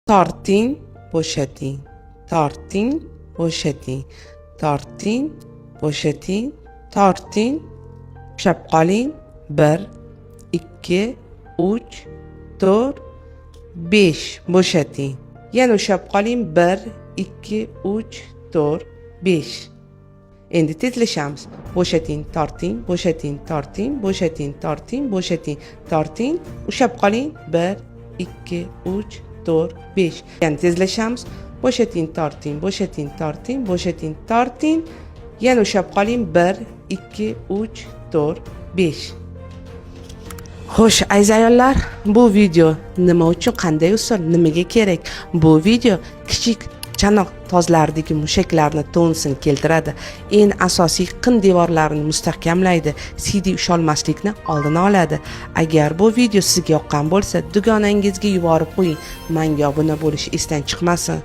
Torting, bo'shating. Torting, bo'shating. Torting, bo'shating. Torting. Ushlab qoling. 1, 2, 3, 4, 5. Bo'shating. Yana ushlab qoling. 1, 2, 3, 4, 5. Endi tezlashamiz. Bo'shating, torting, bo'shating, torting, bo'shating, torting, bo'shating, torting. Ushlab qoling. 1, 2, 3, 4, 5. Yana tezlashamiz. Bo'shating, torting, bo'shating, torting, bo'shating, torting. Yana ushlab qoling. 1, 2, 3, 4, 5. Xo'sh, aziz ayollar, bu video nima uchun, qanday usul, nimaga kerak? Bu video kichik chanoq tozlaridagi mushaklarni tonusini keltiradi. Eng asosiy qin devorlarini mustahkamlaydi. CD usholmaslikni oldini oladi. Agar bu video sizga yoqqan bo'lsa, dugonangizga yuborib qo'ying. Menga obuna bo'lish esdan chiqmasin.